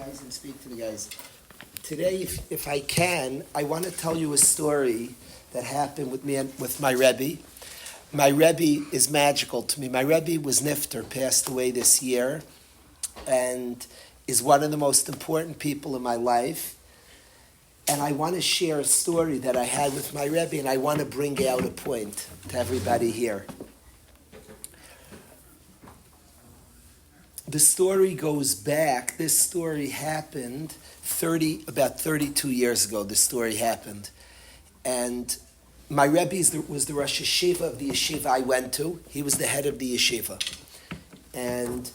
guys and speak to the guys. Today, if I can, I want to tell you a story that happened with me and with my Rebbe. My Rebbe is magical to me. My Rebbe was Nifter, passed away this year, and is one of the most important people in my life. And I want to share a story that I had with my Rebbe, and I want to bring out a point to everybody here. The story goes back. This story happened about 32 years ago. This story happened. And my Rebbe was the Rosh Yeshiva of the yeshiva I went to. He was the head of the yeshiva. And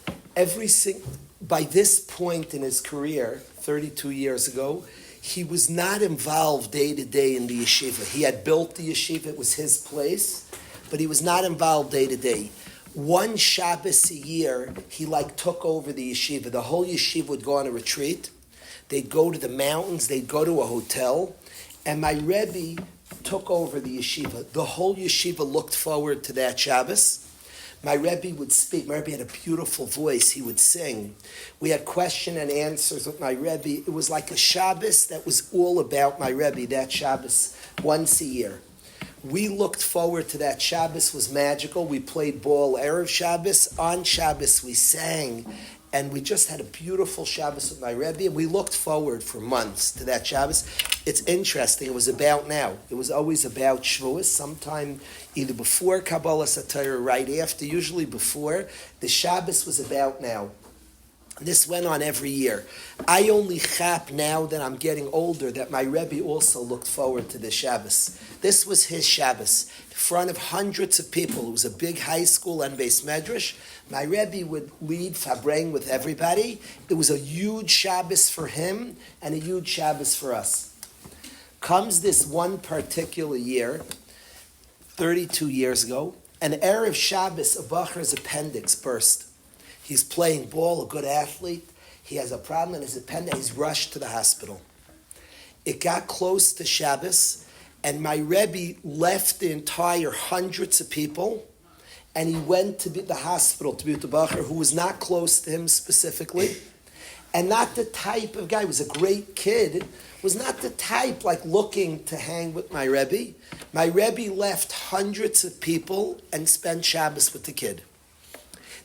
by this point in his career, 32 years ago, he was not involved day to day in the yeshiva. He had built the yeshiva. It was his place. But he was not involved day to day. One Shabbos a year, he took over the yeshiva. The whole yeshiva would go on a retreat. They'd go to the mountains. They'd go to a hotel. And my Rebbe took over the yeshiva. The whole yeshiva looked forward to that Shabbos. My Rebbe would speak. My Rebbe had a beautiful voice. He would sing. We had question and answers with my Rebbe. It was like a Shabbos that was all about my Rebbe, that Shabbos, once a year. We looked forward to that. Shabbos was magical. We played ball Erev Shabbos. On Shabbos we sang. And we just had a beautiful Shabbos with my Rebbe. And we looked forward for months to that Shabbos. It's interesting. It was about now. It was always about Shavuos. Sometime either before Kabbalah Satire or right after. Usually before. The Shabbos was about now. This went on every year. I only chap now that I'm getting older that my Rebbe also looked forward to the Shabbos. This was his Shabbos. In front of hundreds of people. It was a big high school and base medrash. My Rebbe would lead Fabrang with everybody. It was a huge Shabbos for him and a huge Shabbos for us. Comes this one particular year, 32 years ago, an Erev Shabbos, a Bacher's appendix burst. He's playing ball, a good athlete. He has a problem in his appendix. He's rushed to the hospital. It got close to Shabbos, and my Rebbe left the entire hundreds of people, and he went to the hospital to be with the Bacher, who was not close to him specifically, and not the type of guy. He was a great kid, was not the type looking to hang with my Rebbe. My Rebbe left hundreds of people and spent Shabbos with the kid.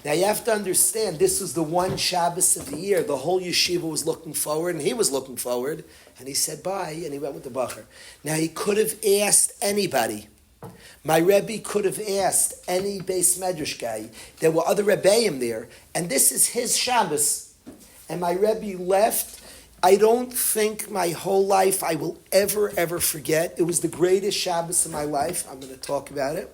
Now you have to understand, this was the one Shabbos of the year. The whole yeshiva was looking forward, and he was looking forward, and he said bye, and he went with the Bacher. Now he could have asked anybody. My Rebbe could have asked any Beis Medrash guy. There were other Rebbeim there, and this is his Shabbos. And my Rebbe left. I don't think my whole life I will ever forget. It was the greatest Shabbos of my life. I'm going to talk about it.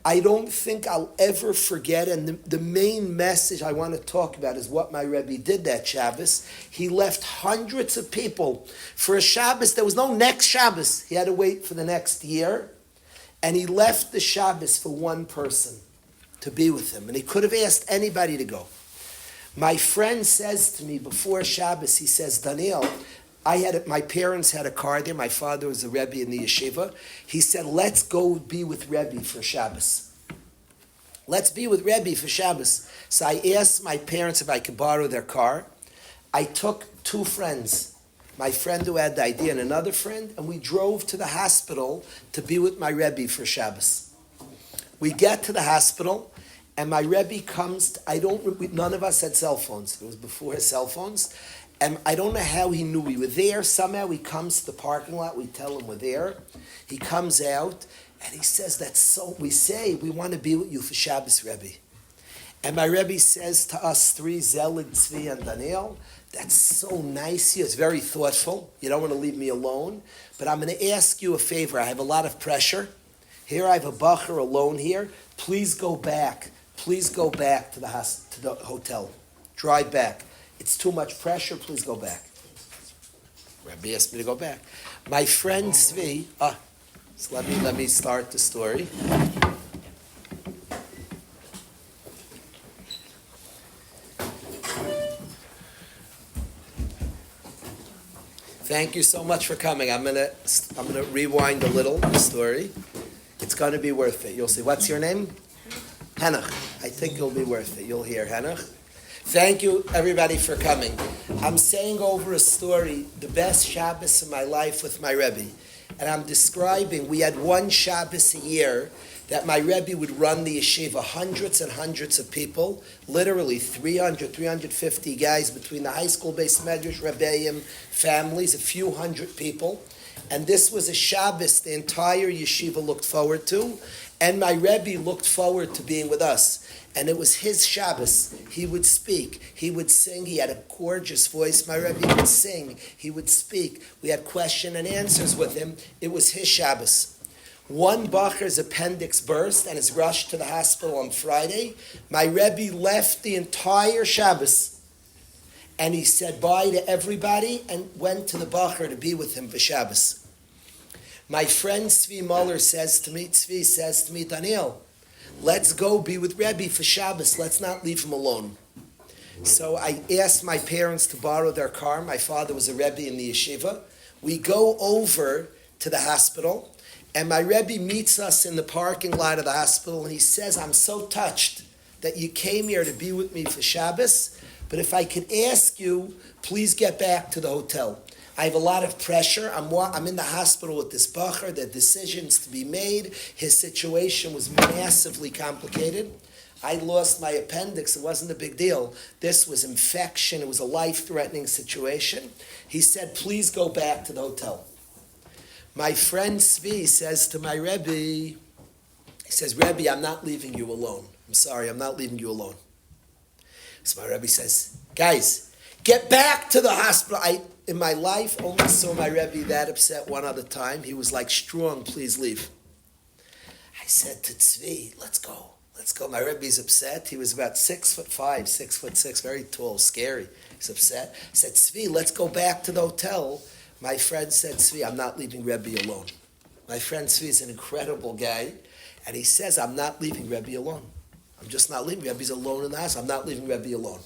I don't think I'll ever forget, and the main message I want to talk about is what my Rebbe did that Shabbos. He left hundreds of people for a Shabbos. There was no next Shabbos. He had to wait for the next year, and he left the Shabbos for one person to be with him, and he could have asked anybody to go. My friend says to me before Shabbos, he says, Daniel, my parents had a car there. My father was a Rebbe in the yeshiva. He said, let's go be with Rebbe for Shabbos. Let's be with Rebbe for Shabbos. So I asked my parents if I could borrow their car. I took two friends, my friend who had the idea and another friend, and we drove to the hospital to be with my Rebbe for Shabbos. We get to the hospital, and my Rebbe comes. None of us had cell phones. It was before cell phones. And I don't know how he knew we were there. Somehow he comes to the parking lot. We tell him we're there. He comes out and he says, we say, we want to be with you for Shabbos, Rebbe. And my Rebbe says to us three, Zelig, Tzvi, and Daniel, that's so nice. It's very thoughtful. You don't want to leave me alone. But I'm going to ask you a favor. I have a lot of pressure. Here I have a Bacher alone here. Please go back. Please go back to the hotel. Drive back. It's too much pressure, please go back. Rabbi asked me to go back. My friend Tzvi, so let me start the story. Thank you so much for coming. I'm gonna rewind a little the story. It's gonna be worth it. You'll see. What's your name? Henoch. I think it'll be worth it. You'll hear Henoch. Thank you, everybody, for coming. I'm saying over a story, the best Shabbos of my life with my Rebbe. And I'm describing, we had one Shabbos a year that my Rebbe would run the yeshiva, hundreds and hundreds of people, literally 300, 350 guys between the high school-based Medrash, Rebbeim, families, a few hundred people. And this was a Shabbos the entire yeshiva looked forward to, and my Rebbe looked forward to being with us. And it was his Shabbos. He would speak, he would sing, he had a gorgeous voice. My Rebbe would sing, he would speak. We had question and answers with him. It was his Shabbos. One bacher's appendix burst and is rushed to the hospital on Friday. My Rebbe left the entire Shabbos and he said bye to everybody and went to the bacher to be with him for Shabbos. My friend Tzvi Muller says to me, Daniel, let's go be with Rebbe for Shabbos. Let's not leave him alone. So I asked my parents to borrow their car. My father was a Rebbe in the yeshiva. We go over to the hospital, and my Rebbe meets us in the parking lot of the hospital, and he says, I'm so touched that you came here to be with me for Shabbos, but if I could ask you, please get back to the hotel. I have a lot of pressure. I'm in the hospital with this bacher. There are decisions to be made. His situation was massively complicated. I lost my appendix. It wasn't a big deal. This was infection. It was a life-threatening situation. He said, please go back to the hotel. My friend Tzvi says to my Rebbe, he says, Rebbe, I'm not leaving you alone. I'm sorry, I'm not leaving you alone. So my Rebbe says, guys, get back to the hospital. In my life, only saw my Rebbe that upset one other time. He was like, strong, please leave. I said to Tzvi, let's go. My Rebbe's upset. He was about 6'5", 6'6", very tall, scary. He's upset. I said, Tzvi, let's go back to the hotel. My friend said, Tzvi, I'm not leaving Rebbe alone. My friend Tzvi is an incredible guy. And he says, I'm not leaving Rebbe alone. I'm just not leaving. Rebbe's alone in the house. I'm not leaving Rebbe alone.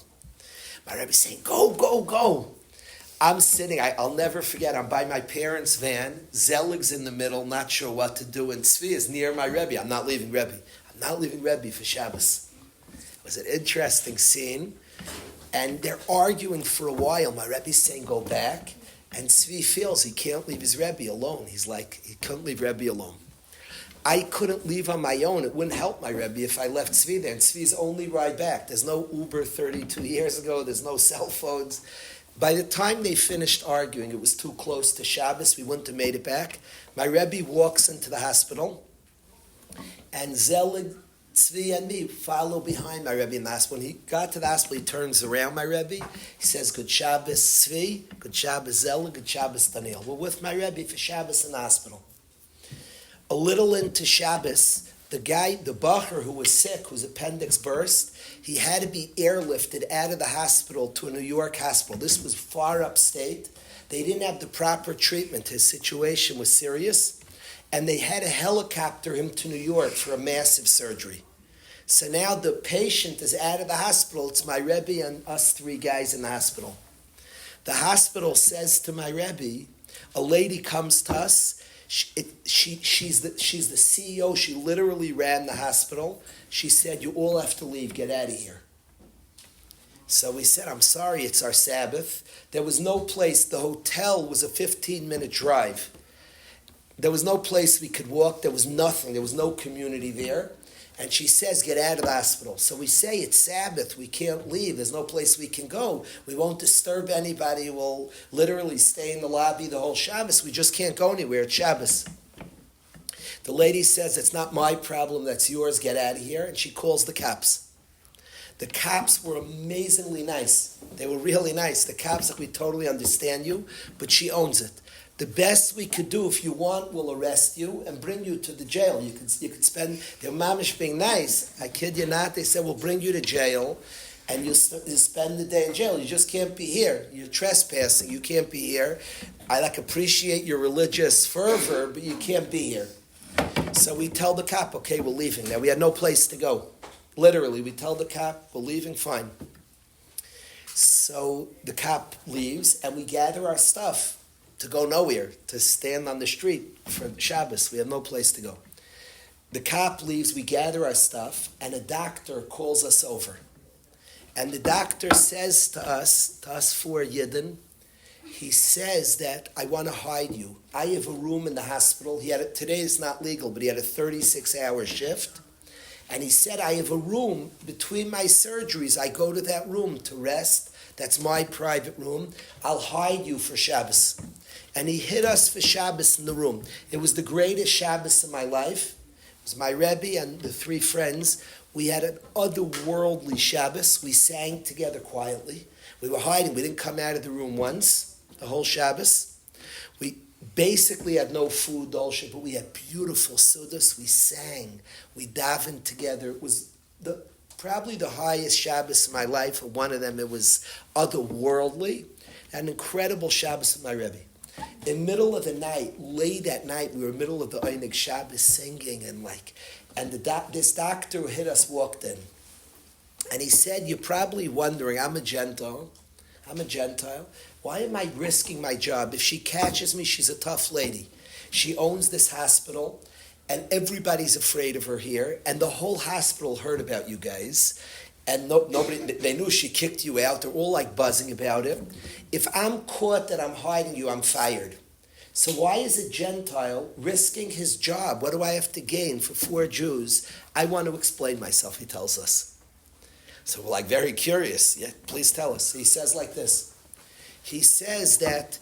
My Rebbe's saying, go, go, go. I'm sitting, I'll never forget, I'm by my parents' van, Zelig's in the middle, not sure what to do, and Tzvi is near my Rebbe. I'm not leaving Rebbe for Shabbos. It was an interesting scene, and they're arguing for a while. My Rebbe's saying, go back, and Tzvi feels he can't leave his Rebbe alone. He's like, he couldn't leave Rebbe alone. I couldn't leave on my own. It wouldn't help my Rebbe if I left Tzvi there, and Tzvi's only ride back. There's no Uber 32 years ago, there's no cell phones. By the time they finished arguing, it was too close to Shabbos, we wouldn't have made it back. My Rebbe walks into the hospital, and Zelig, Tzvi, and me follow behind my Rebbe in the hospital. When he got to the hospital, he turns around my Rebbe. He says, good Shabbos, Tzvi, good Shabbos, Zelig, good Shabbos, Daniel. We're with my Rebbe for Shabbos in the hospital. A little into Shabbos, the bacher who was sick, whose appendix burst, he had to be airlifted out of the hospital to a New York hospital. This was far upstate. They didn't have the proper treatment. His situation was serious. And they had to helicopter him to New York for a massive surgery. So now the patient is out of the hospital. It's my Rebbe and us three guys in the hospital. The hospital says to my Rebbe, a lady comes to us. She's the CEO. She literally ran the hospital. She said, you all have to leave. Get out of here. So we said, I'm sorry, it's our Sabbath. There was no place. The hotel was a 15-minute drive. There was no place we could walk. There was nothing. There was no community there. And she says, get out of the hospital. So we say, it's Sabbath. We can't leave. There's no place we can go. We won't disturb anybody. We'll literally stay in the lobby the whole Shabbos. We just can't go anywhere. It's Shabbos. The lady says, it's not my problem. That's yours. Get out of here. And she calls the cops. The cops were amazingly nice. They were really nice. The cops, like, we totally understand you, but she owns it. The best we could do, if you want, we'll arrest you and bring you to the jail. You could spend, their mamish being nice, I kid you not, they said, we'll bring you to jail and you'll spend the day in jail. You just can't be here. You're trespassing. You can't be here. I appreciate your religious fervor, but you can't be here. So we tell the cop, okay, we're leaving. Now, we had no place to go. Literally, we tell the cop, we're leaving, fine. So the cop leaves and we gather our stuff to go nowhere, to stand on the street for Shabbos. We have no place to go. The cop leaves, we gather our stuff, and a doctor calls us over. And the doctor says to us four Yidden, he says that I want to hide you. I have a room in the hospital. Today is not legal, but he had a 36-hour shift. And he said, I have a room between my surgeries. I go to that room to rest. That's my private room. I'll hide you for Shabbos. And he hid us for Shabbos in the room. It was the greatest Shabbos of my life. It was my Rebbe and the three friends. We had an otherworldly Shabbos. We sang together quietly. We were hiding. We didn't come out of the room once, the whole Shabbos. We basically had no food, dolce, but we had beautiful sudas. We sang. We davened together. It was probably the highest Shabbos of my life. For one of them, it was otherworldly. An incredible Shabbos with my Rebbe. In the middle of the night, late at night, we were in the middle of the Einig Shabbos singing and this doctor who hit us walked in. And he said, you're probably wondering, I'm a Gentile. Why am I risking my job? If she catches me, she's a tough lady. She owns this hospital, and everybody's afraid of her here, and the whole hospital heard about you guys, and nobody, they knew she kicked you out. They're all like buzzing about it. If I'm caught that I'm hiding you, I'm fired. So why is a Gentile risking his job? What do I have to gain for four Jews? I want to explain myself, he tells us. So we're like very curious. Yeah, please tell us. He says like this. He says that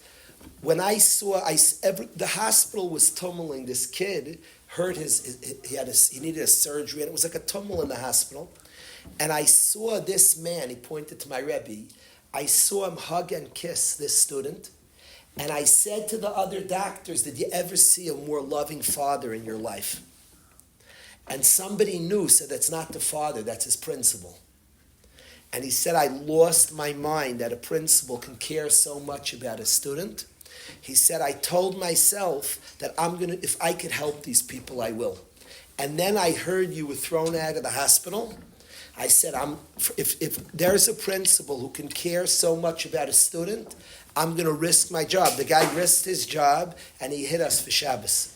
when I saw, the hospital was tummuling. This kid hurt he needed a surgery, and it was like a tumble in the hospital. And I saw this man, he pointed to my Rebbe, I saw him hug and kiss this student. And I said to the other doctors, did you ever see a more loving father in your life? And somebody knew, said that's not the father, that's his principal. And he said, I lost my mind that a principal can care so much about a student. He said, I told myself that if I could help these people, I will. And then I heard you were thrown out of the hospital. I said, if there's a principal who can care so much about a student, I'm going to risk my job. The guy risked his job, and he hit us for Shabbos.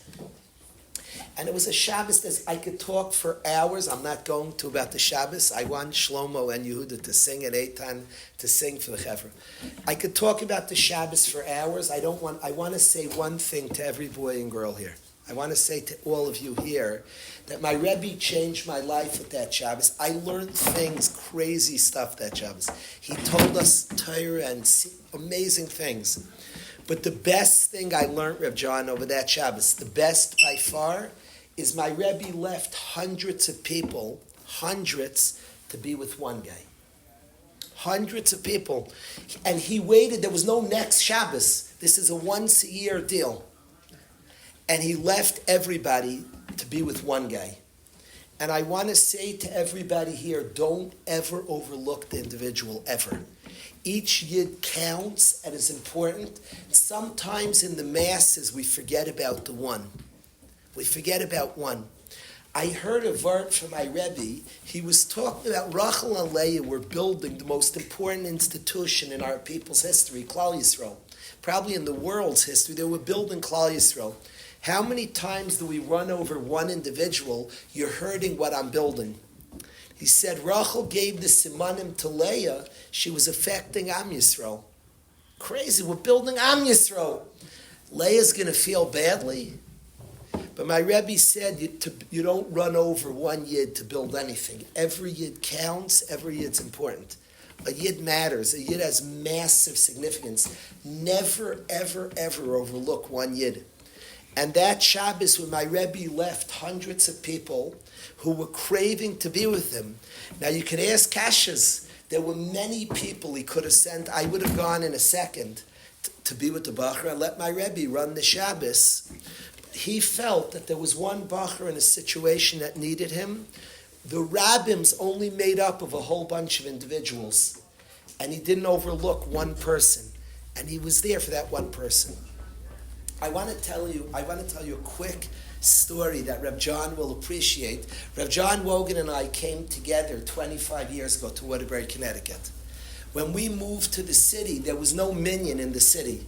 And it was a Shabbos that I could talk for hours. I'm not going to about the Shabbos. I want Shlomo and Yehuda to sing and Eitan to sing for the Chevra. I could talk about the Shabbos for hours. I want to say one thing to every boy and girl here. I want to say to all of you here that my Rebbe changed my life with that Shabbos. I learned things, crazy stuff that Shabbos. He told us Torah and amazing things. But the best thing I learned, Reb John, over that Shabbos, the best by far, is my Rebbe left hundreds of people, to be with one guy. Hundreds of people. And he waited. There was no next Shabbos. This is a once-a-year deal. And he left everybody to be with one guy. And I want to say to everybody here, don't ever overlook the individual, ever. Each yid counts and is important. Sometimes in the masses we forget about the one. We forget about one. I heard a vart from my Rebbe. He was talking about Rachel and Leah were building the most important institution in our people's history, Klal Yisrael. Probably in the world's history, they were building Klal Yisrael. How many times do we run over one individual? You're hurting what I'm building. He said Rachel gave the simanim to Leah. She was affecting Am Yisrael. Crazy, we're building Am Yisrael. Leah's going to feel badly. But my Rebbe said you don't run over one yid to build anything. Every yid counts. Every yid's important. A yid matters. A yid has massive significance. Never, ever, ever overlook one yid. And that Shabbos when my Rebbe left hundreds of people who were craving to be with him. Now you can ask Kashas. There were many people he could have sent. I would have gone in a second to be with the Bachar and let my Rebbe run the Shabbos. He felt that there was one Bachar in a situation that needed him. The Rabbim's only made up of a whole bunch of individuals. And he didn't overlook one person. And he was there for that one person. I want to tell you a quick story that Reb John will appreciate. Reb John Wogan and I came together 25 years ago to Waterbury, Connecticut. When we moved to the city, there was no minyan in the city.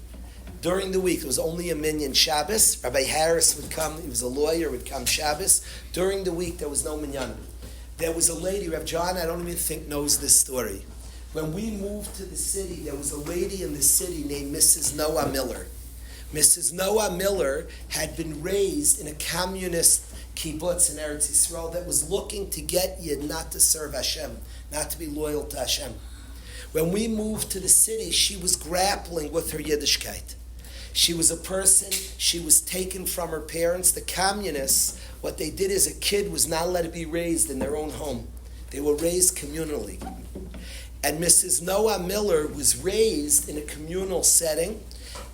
During the week, it was only a minyan Shabbos. Rabbi Harris would come, he was a lawyer, would come Shabbos. During the week, there was no minyan. There was a lady, Reb John, I don't even think knows this story. When we moved to the city, there was a lady in the city named Mrs. Noah Miller. Mrs. Noah Miller had been raised in a communist kibbutz in Eretz Yisrael that was looking to get Yid not to serve Hashem, not to be loyal to Hashem. When we moved to the city, she was grappling with her Yiddishkeit. She was a person, she was taken from her parents. The communists, what they did as a kid was not let it be raised in their own home. They were raised communally. And Mrs. Noah Miller was raised in a communal setting,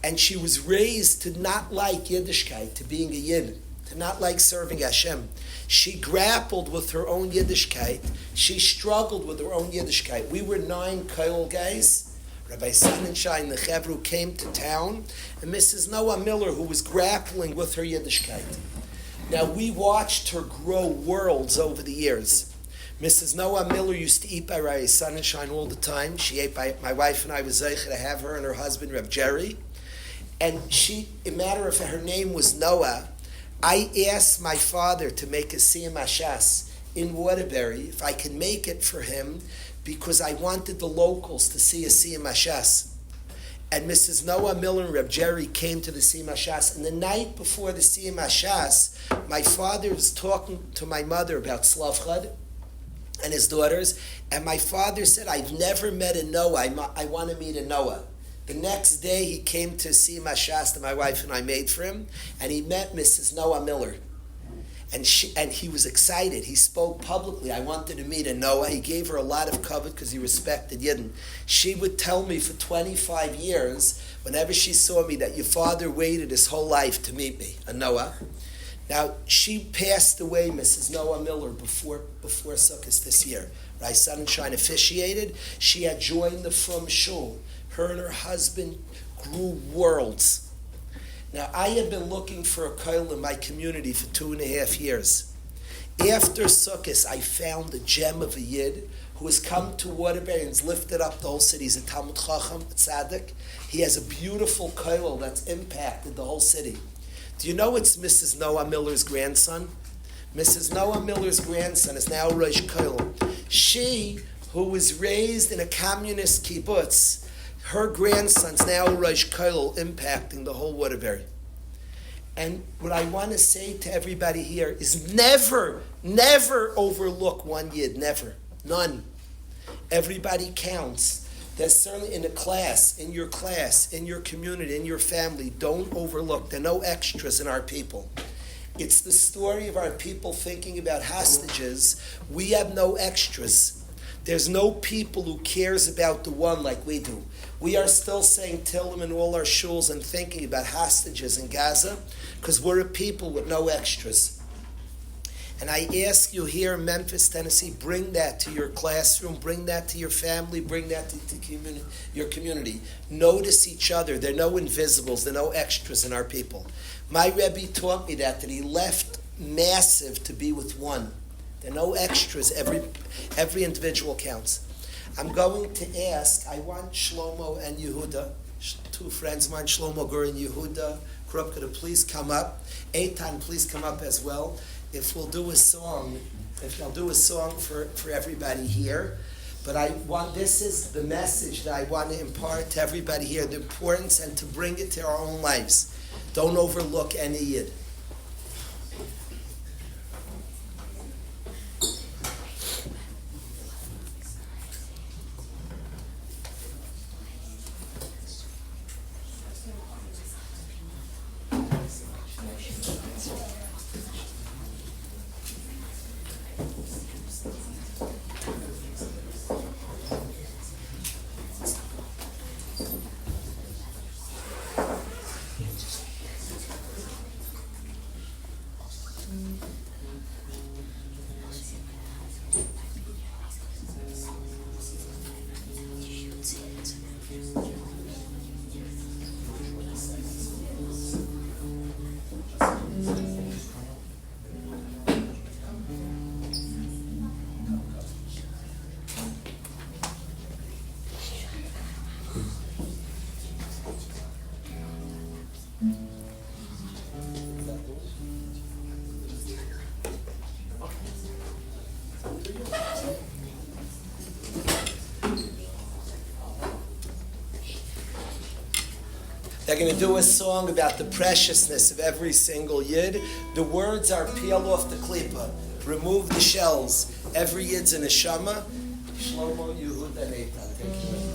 and she was raised to not like Yiddishkeit, to being a Yid, to not like serving Hashem. She grappled with her own Yiddishkeit. She struggled with her own Yiddishkeit. We were 9 Koil guys. Rabbi Sonnenschein, the Chevru, came to town, and Mrs. Noah Miller, who was grappling with her Yiddishkeit. Now, we watched her grow worlds over the years. Mrs. Noah Miller used to eat by Rabbi Sonnenschein all the time. She ate by, my wife and I was zeicher to have her and her husband, Reb Jerry. And she, a matter of her name was Noah. I asked my father to make a Siyam Hashas in Waterbury, if I could make it for him, because I wanted the locals to see a Siyam Hashas. And Mrs. Noah Miller and Reb Jerry came to the Siyam Hashas. And the night before the Siyam Hashas, my father was talking to my mother about Slavchad and his daughters. And my father said, I've never met a Noah. I want to meet a Noah. The next day he came to see Mashas that my wife and I made for him, and he met Mrs. Noah Miller. And he was excited. He spoke publicly. I wanted to meet a Noah. He gave her a lot of covet because he respected Yidden. She would tell me for 25 years, whenever she saw me, that your father waited his whole life to meet me, a Noah. Now, she passed away, Mrs. Noah Miller, before Sukkot this year. Rabbi Sonnenschein officiated. She had joined the Frum Shul. Her and her husband grew worlds. Now, I had been looking for a koil in my community for 2.5 years. After Sukkot, I found a gem of a Yid who has come to Waterbury and has lifted up the whole city. He's a Talmud Chacham, a Tzaddik. He has a beautiful koil that's impacted the whole city. Do you know it's Mrs. Noah Miller's grandson? Mrs. Noah Miller's grandson is now Rosh Koil. She, who was raised in a communist kibbutz, her grandson's now Rosh Koil, impacting the whole Waterbury. And what I want to say to everybody here is never overlook one Yid, never. None. Everybody counts. There's certainly in your class, in your community, in your family, don't overlook. There are no extras in our people. It's the story of our people thinking about hostages. We have no extras. There's no people who cares about the one like we do. We are still saying Tillim in all our shuls and thinking about hostages in Gaza because we're a people with no extras. And I ask you here in Memphis, Tennessee, bring that to your classroom, bring that to your family, bring that to your community. Notice each other. There are no invisibles, there are no extras in our people. My Rebbe taught me that he left massive to be with one. There are no extras. Every individual counts. I'm going to ask, I want Shlomo and Yehuda, 2 friends of mine, Shlomo Gur and Yehuda Krupka, to please come up. Eitan, please come up as well. If I'll do a song for everybody here. But this is the message that I want to impart to everybody here, the importance and to bring it to our own lives. Don't overlook any Yid. They're going to do a song about the preciousness of every single yid. The words are peel off the klipa, remove the shells. Every yid's a neshama. Shlomo, Yehuda, and Eitan. Thank you.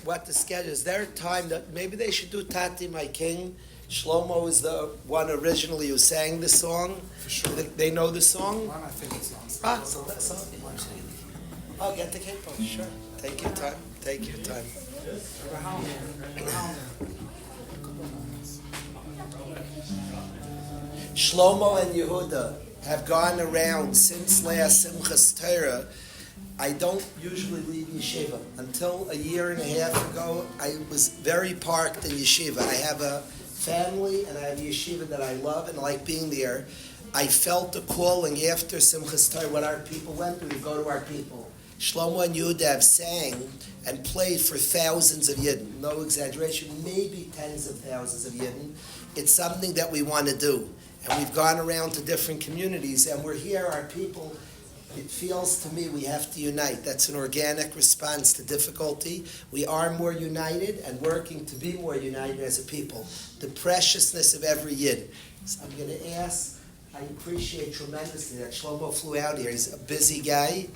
What the schedule is. There a time that maybe they should do Tati My King? Shlomo is the one originally who sang the song. For sure. They know the song? One of my favorite songs. So that's all. I'll get the capo. Sure. Take your time. Take your time. Shlomo and Yehuda have gone around since last Simchas Torah. I don't usually leave yeshiva. Until a year and a half ago, I was very parked in yeshiva. I have a family, and I have a yeshiva that I love and I like being there. I felt the calling after Simchas Torah, what our people went through, to go to our people. Shlomo and Yehuda sang and played for thousands of Yidden. No exaggeration, maybe tens of thousands of Yidden. It's something that we want to do. And we've gone around to different communities, and we're here, our people. It feels to me we have to unite. That's an organic response to difficulty. We are more united and working to be more united as a people. The preciousness of every Yid. So I'm going to ask, I appreciate tremendously that Shlomo flew out here. He's a busy guy,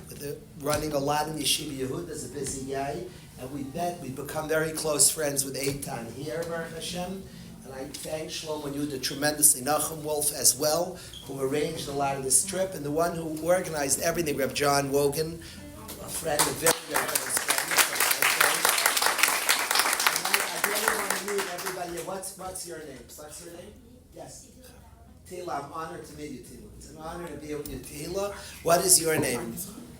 running a lot in Yeshiva Yehuda's a busy guy. And we've become very close friends with Eitan here, Baruch Hashem. And I thank Shlomo and Yehuda tremendously. Nachum Wolf as well, who arranged a lot of this trip. And the one who organized everything, Reb John Wogan, a friend, a very, very close friend. I really want to meet everybody. What's your name? What's your name? Yes. Tila, I'm honored to meet you, Tila. It's an honor to be with you, Tila. What is your name?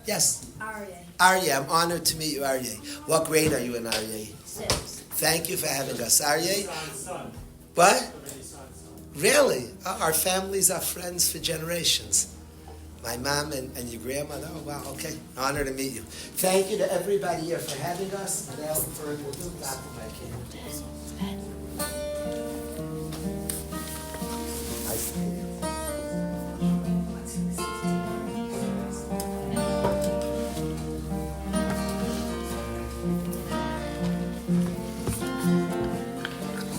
Yes. Aryeh. Aryeh, I'm honored to meet you, Aryeh. What grade are you in, Aryeh? 6. Thank you for having us, Aryeh. Son. What? Really? Oh, our families are friends for generations. My mom and your grandmother. Oh, wow, okay. Honor to meet you. Thank you to everybody here for having us. Without further ado, back to my king.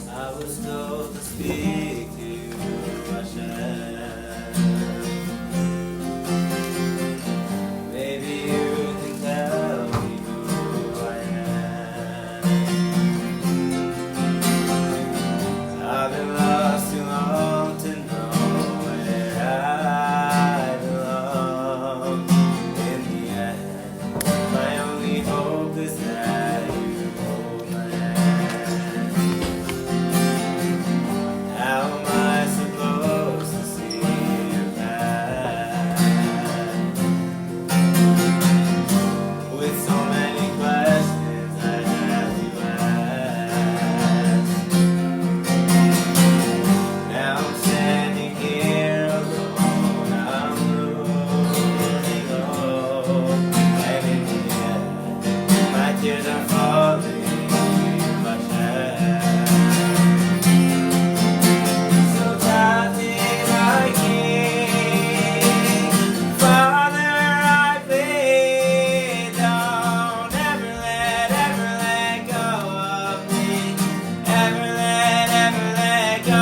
I was told to speak to you, Hashem. Maybe you can tell me who I am. I've been lost too long to know where I belong. In the end, my only hope is that you hold my hand. How am I supposed to see your path? With so many questions I have to ask. Now I'm standing here alone, I'm losing hope. And in the end, my tears are falling in my chest. So God did I King, Father I plead, don't ever let go of me, ever let go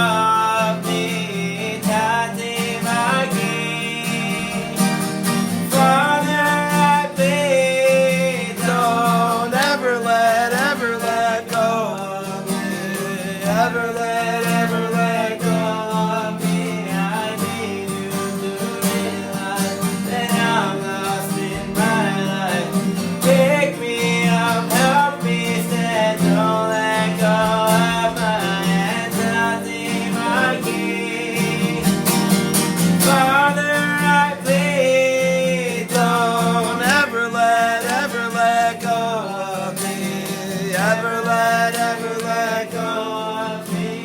of me. God did I King, Father I plead, don't ever let go of me, ever let go of me. I need you to realize that I'm lost in my life. Pick me up, help me stand, don't let go of my hands. I'll see my King. Father, I plead, don't ever let go of me, ever let go of me.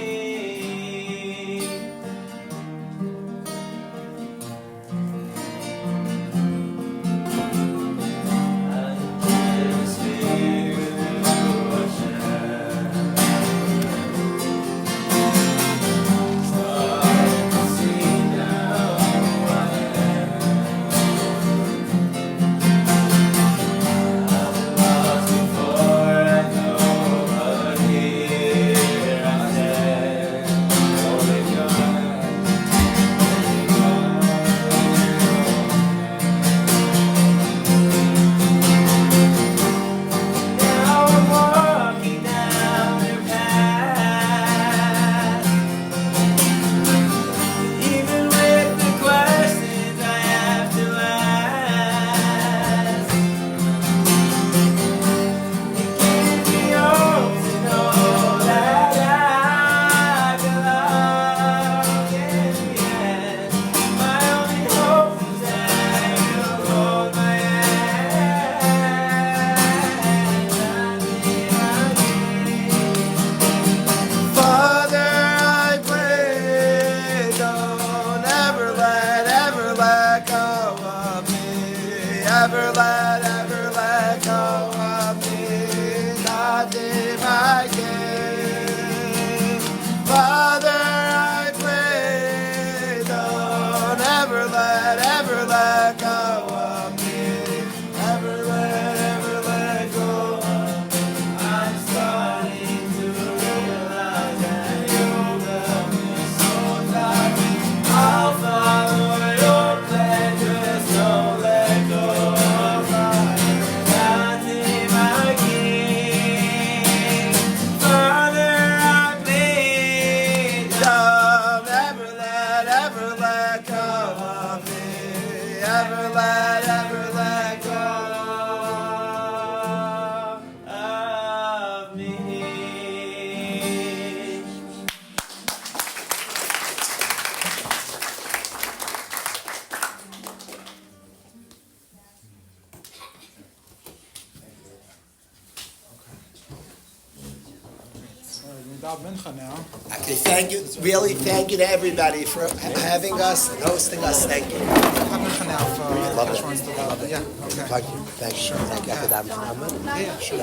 daven mincha now. Okay, thank you, really, thank you to everybody for having us and hosting us. Thank you. Daven mincha now if Kalish wants to daven. Yeah, okay. Thank you. Thank you. Thank you. I could have a comment. Yeah, sure.